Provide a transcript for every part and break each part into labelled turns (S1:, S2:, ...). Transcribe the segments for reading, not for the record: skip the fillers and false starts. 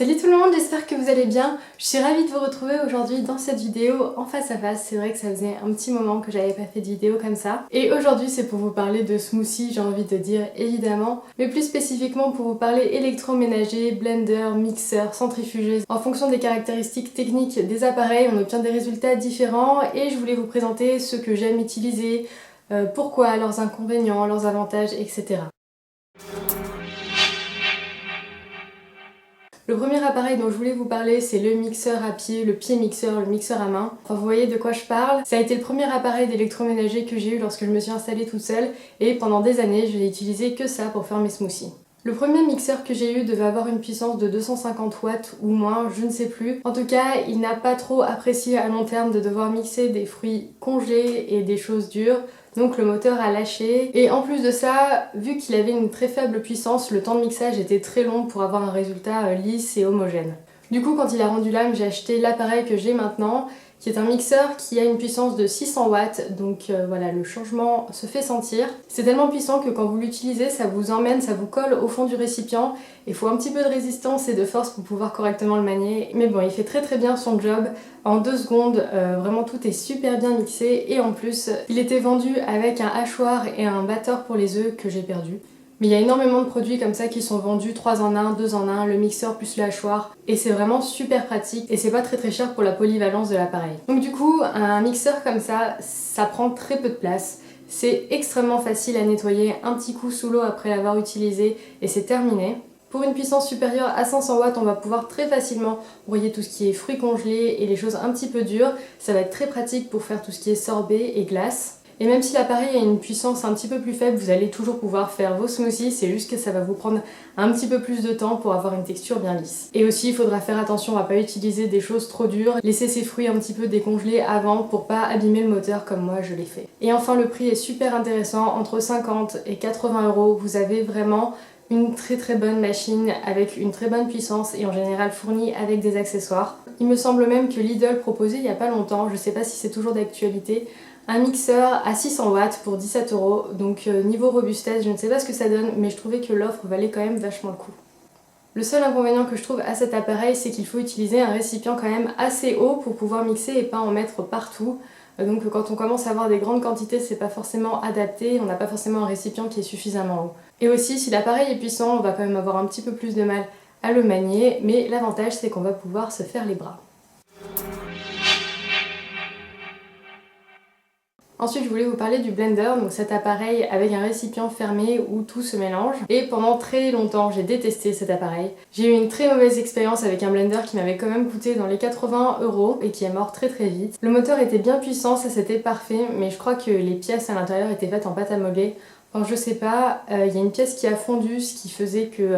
S1: Salut tout le monde, j'espère que vous allez bien. Je suis ravie de vous retrouver aujourd'hui dans cette vidéo en face à face. C'est vrai que ça faisait un petit moment que j'avais pas fait de vidéo comme ça. Et aujourd'hui c'est pour vous parler de smoothie, j'ai envie de dire évidemment. Mais plus spécifiquement pour vous parler électroménager, blender, mixeur, centrifugeuse. En fonction des caractéristiques techniques des appareils, on obtient des résultats différents. Et je voulais vous présenter ceux que j'aime utiliser, pourquoi, leurs inconvénients, leurs avantages, etc. Le premier appareil dont je voulais vous parler, c'est le mixeur à pied, le pied mixeur, le mixeur à main. Enfin, vous voyez de quoi je parle. Ça a été le premier appareil d'électroménager que j'ai eu lorsque je me suis installée toute seule et pendant des années, je n'ai utilisé que ça pour faire mes smoothies. Le premier mixeur que j'ai eu devait avoir une puissance de 250 watts ou moins, je ne sais plus. En tout cas, il n'a pas trop apprécié à long terme de devoir mixer des fruits congelés et des choses dures. Donc le moteur a lâché et en plus de ça, vu qu'il avait une très faible puissance, le temps de mixage était très long pour avoir un résultat lisse et homogène. Du coup, quand il a rendu l'âme, j'ai acheté l'appareil que j'ai maintenant, qui est un mixeur qui a une puissance de 600 watts, donc voilà, le changement se fait sentir. C'est tellement puissant que quand vous l'utilisez, ça vous emmène, ça vous colle au fond du récipient. Il faut un petit peu de résistance et de force pour pouvoir correctement le manier. Mais bon, il fait très bien son job. En 2 secondes, vraiment tout est super bien mixé. Et en plus, il était vendu avec un hachoir et un batteur pour les œufs que j'ai perdu. Mais il y a énormément de produits comme ça qui sont vendus 3 en 1, 2 en 1, le mixeur plus le hachoir. Et c'est vraiment super pratique et c'est pas très cher pour la polyvalence de l'appareil. Donc du coup, un mixeur comme ça, ça prend très peu de place. C'est extrêmement facile à nettoyer, un petit coup sous l'eau après l'avoir utilisé et c'est terminé. Pour une puissance supérieure à 500 watts, on va pouvoir très facilement broyer tout ce qui est fruits congelés et les choses un petit peu dures. Ça va être très pratique pour faire tout ce qui est sorbet et glace. Et même si l'appareil a une puissance un petit peu plus faible, vous allez toujours pouvoir faire vos smoothies, c'est juste que ça va vous prendre un petit peu plus de temps pour avoir une texture bien lisse. Et aussi, il faudra faire attention à pas utiliser des choses trop dures, laisser ces fruits un petit peu décongelés avant pour pas abîmer le moteur comme moi je l'ai fait. Et enfin, le prix est super intéressant, entre 50 et 80 €, vous avez vraiment une très bonne machine avec une très bonne puissance et en général fournie avec des accessoires. Il me semble même que Lidl proposait il y a pas longtemps, je sais pas si c'est toujours d'actualité, un mixeur à 600 watts pour 17 €, donc niveau robustesse, je ne sais pas ce que ça donne, mais je trouvais que l'offre valait quand même vachement le coup. Le seul inconvénient que je trouve à cet appareil, c'est qu'il faut utiliser un récipient quand même assez haut pour pouvoir mixer et pas en mettre partout. Donc quand on commence à avoir des grandes quantités, c'est pas forcément adapté, on n'a pas forcément un récipient qui est suffisamment haut. Et aussi, si l'appareil est puissant, on va quand même avoir un petit peu plus de mal à le manier, mais l'avantage c'est qu'on va pouvoir se faire les bras. Ensuite, je voulais vous parler du blender, donc cet appareil avec un récipient fermé où tout se mélange. Et pendant très longtemps, j'ai détesté cet appareil. J'ai eu une très mauvaise expérience avec un blender qui m'avait quand même coûté dans les 80 € et qui est mort très vite. Le moteur était bien puissant, ça c'était parfait, mais je crois que les pièces à l'intérieur étaient faites en pâte à modeler. Enfin, je sais pas, il y a une pièce qui a fondu, ce qui faisait que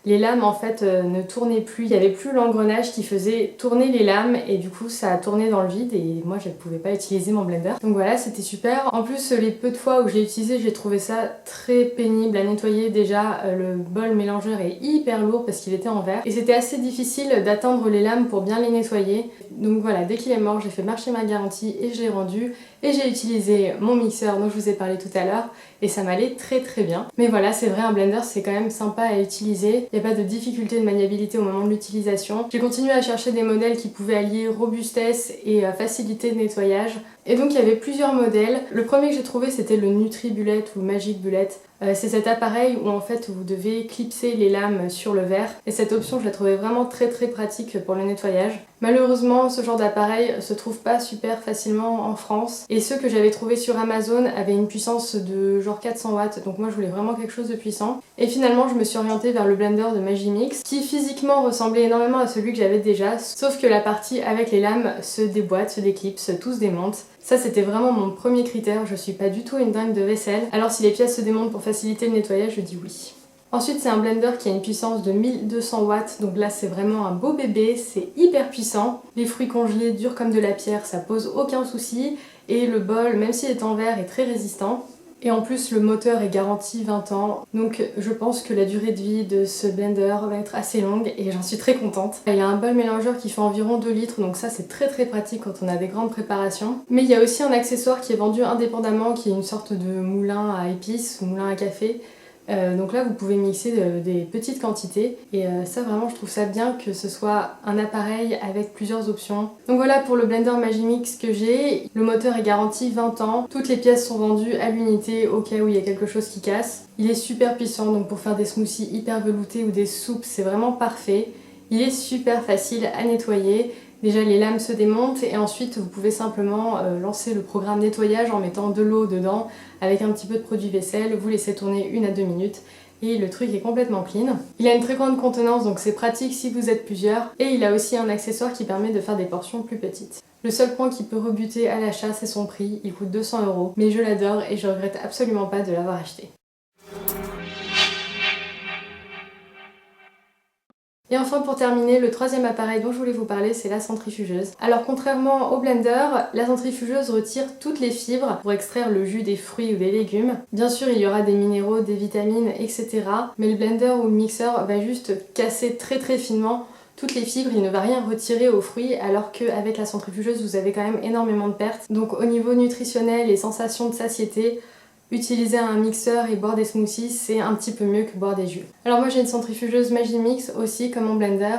S1: les lames en fait ne tournaient plus, il n'y avait plus l'engrenage qui faisait tourner les lames et du coup ça a tourné dans le vide et moi je ne pouvais pas utiliser mon blender. Donc voilà, c'était super. En plus les peu de fois où je l'ai utilisé, j'ai trouvé ça très pénible à nettoyer. Déjà le bol mélangeur est hyper lourd parce qu'il était en verre et c'était assez difficile d'atteindre les lames pour bien les nettoyer. Donc voilà, dès qu'il est mort, j'ai fait marcher ma garantie et je l'ai rendu et j'ai utilisé mon mixeur dont je vous ai parlé tout à l'heure et ça m'allait très bien. Mais voilà, c'est vrai, un blender c'est quand même sympa à utiliser. Il n'y a pas de difficulté de maniabilité au moment de l'utilisation. J'ai continué à chercher des modèles qui pouvaient allier robustesse et facilité de nettoyage. Et donc il y avait plusieurs modèles. Le premier que j'ai trouvé c'était le NutriBullet ou Magic Bullet. C'est cet appareil où en fait vous devez clipser les lames sur le verre. Et cette option je la trouvais vraiment très pratique pour le nettoyage. Malheureusement ce genre d'appareil se trouve pas super facilement en France. Et ceux que j'avais trouvés sur Amazon avaient une puissance de genre 400 watts. Donc moi je voulais vraiment quelque chose de puissant. Et finalement je me suis orientée vers le blender de Magimix qui physiquement ressemblait énormément à celui que j'avais déjà. Sauf que la partie avec les lames se déboîte, se déclipse, tout se démonte. Ça c'était vraiment mon premier critère, je suis pas du tout une dingue de vaisselle. Alors si les pièces se démontent pour faciliter le nettoyage, je dis oui. Ensuite c'est un blender qui a une puissance de 1200 watts, donc là c'est vraiment un beau bébé, c'est hyper puissant. Les fruits congelés durs comme de la pierre, ça pose aucun souci. Et le bol, même s'il est en verre, est très résistant. Et en plus le moteur est garanti 20 ans, donc je pense que la durée de vie de ce blender va être assez longue et j'en suis très contente. Il y a un bol mélangeur qui fait environ 2 litres, donc ça c'est très pratique quand on a des grandes préparations. Mais il y a aussi un accessoire qui est vendu indépendamment, qui est une sorte de moulin à épices ou moulin à café. Donc là vous pouvez mixer des petites quantités et ça vraiment je trouve ça bien que ce soit un appareil avec plusieurs options. Donc voilà pour le blender Magimix que j'ai. Le moteur est garanti 20 ans, toutes les pièces sont vendues à l'unité au cas où il y a quelque chose qui casse. Il est super puissant donc pour faire des smoothies hyper veloutés ou des soupes c'est vraiment parfait. Il est super facile à nettoyer. Déjà les lames se démontent et ensuite vous pouvez simplement lancer le programme nettoyage en mettant de l'eau dedans avec un petit peu de produit vaisselle, vous laissez tourner 1 à 2 minutes et le truc est complètement clean. Il a une très grande contenance donc c'est pratique si vous êtes plusieurs et il a aussi un accessoire qui permet de faire des portions plus petites. Le seul point qui peut rebuter à l'achat c'est son prix, il coûte 200 €, mais je l'adore et je regrette absolument pas de l'avoir acheté. Et enfin pour terminer, le troisième appareil dont je voulais vous parler c'est la centrifugeuse. Alors contrairement au blender, la centrifugeuse retire toutes les fibres pour extraire le jus des fruits ou des légumes. Bien sûr il y aura des minéraux, des vitamines, etc. Mais le blender ou le mixeur va juste casser très finement toutes les fibres, il ne va rien retirer aux fruits alors qu'avec la centrifugeuse vous avez quand même énormément de pertes. Donc au niveau nutritionnel et sensation de satiété, utiliser un mixeur et boire des smoothies, c'est un petit peu mieux que boire des jus. Alors moi j'ai une centrifugeuse Magimix aussi comme mon blender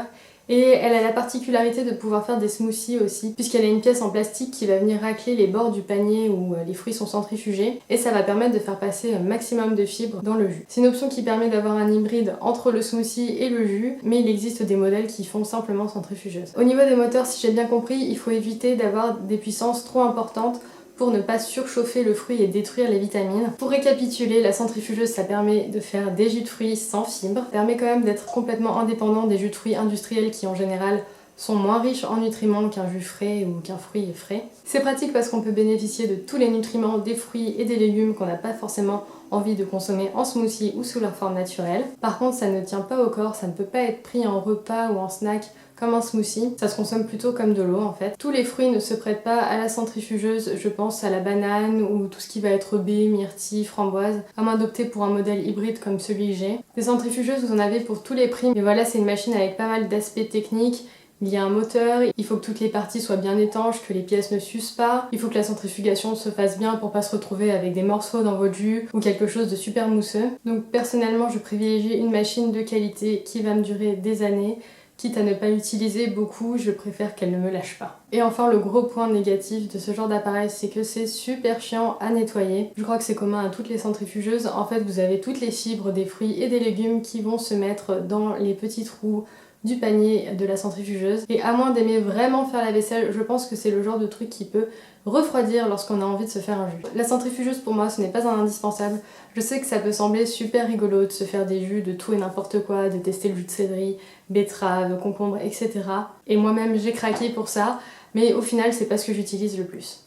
S1: et elle a la particularité de pouvoir faire des smoothies aussi puisqu'elle a une pièce en plastique qui va venir racler les bords du panier où les fruits sont centrifugés et ça va permettre de faire passer un maximum de fibres dans le jus. C'est une option qui permet d'avoir un hybride entre le smoothie et le jus, mais il existe des modèles qui font simplement centrifugeuse. Au niveau des moteurs, si j'ai bien compris, il faut éviter d'avoir des puissances trop importantes pour ne pas surchauffer le fruit et détruire les vitamines. Pour récapituler, la centrifugeuse ça permet de faire des jus de fruits sans fibres, ça permet quand même d'être complètement indépendant des jus de fruits industriels qui en général sont moins riches en nutriments qu'un jus frais ou qu'un fruit frais. C'est pratique parce qu'on peut bénéficier de tous les nutriments des fruits et des légumes qu'on n'a pas forcément envie de consommer en smoothie ou sous leur forme naturelle. Par contre ça ne tient pas au corps, ça ne peut pas être pris en repas ou en snack comme un smoothie, ça se consomme plutôt comme de l'eau en fait. Tous les fruits ne se prêtent pas à la centrifugeuse, je pense à la banane ou tout ce qui va être baie, myrtille, framboise, à moins d'opter pour un modèle hybride comme celui que j'ai. Des centrifugeuses vous en avez pour tous les prix, mais voilà c'est une machine avec pas mal d'aspects techniques. Il y a un moteur, il faut que toutes les parties soient bien étanches, que les pièces ne s'usent pas, il faut que la centrifugation se fasse bien pour pas se retrouver avec des morceaux dans votre jus ou quelque chose de super mousseux. Donc personnellement je privilégie une machine de qualité qui va me durer des années. Quitte à ne pas l'utiliser beaucoup, je préfère qu'elle ne me lâche pas. Et enfin le gros point négatif de ce genre d'appareil c'est que c'est super chiant à nettoyer. Je crois que c'est commun à toutes les centrifugeuses. En fait vous avez toutes les fibres des fruits et des légumes qui vont se mettre dans les petits trous du panier de la centrifugeuse. Et à moins d'aimer vraiment faire la vaisselle, je pense que c'est le genre de truc qui peut refroidir lorsqu'on a envie de se faire un jus. La centrifugeuse pour moi ce n'est pas un indispensable. Je sais que ça peut sembler super rigolo de se faire des jus de tout et n'importe quoi, de tester le jus de céleri, betterave, concombre, etc. Et moi-même j'ai craqué pour ça, mais au final c'est pas ce que j'utilise le plus.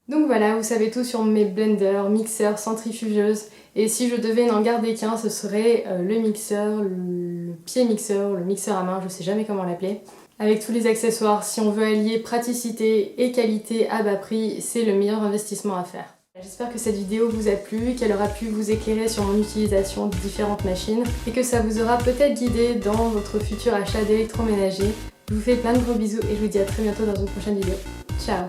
S1: Donc voilà, vous savez tout sur mes blenders, mixeurs, centrifugeuses. Et si je devais n'en garder qu'un, ce serait le mixeur, le pied mixeur, le mixeur à main, je sais jamais comment l'appeler. Avec tous les accessoires, si on veut allier praticité et qualité à bas prix, c'est le meilleur investissement à faire. J'espère que cette vidéo vous a plu, qu'elle aura pu vous éclairer sur mon utilisation de différentes machines et que ça vous aura peut-être guidé dans votre futur achat d'électroménager. Je vous fais plein de gros bisous et je vous dis à très bientôt dans une prochaine vidéo. Ciao!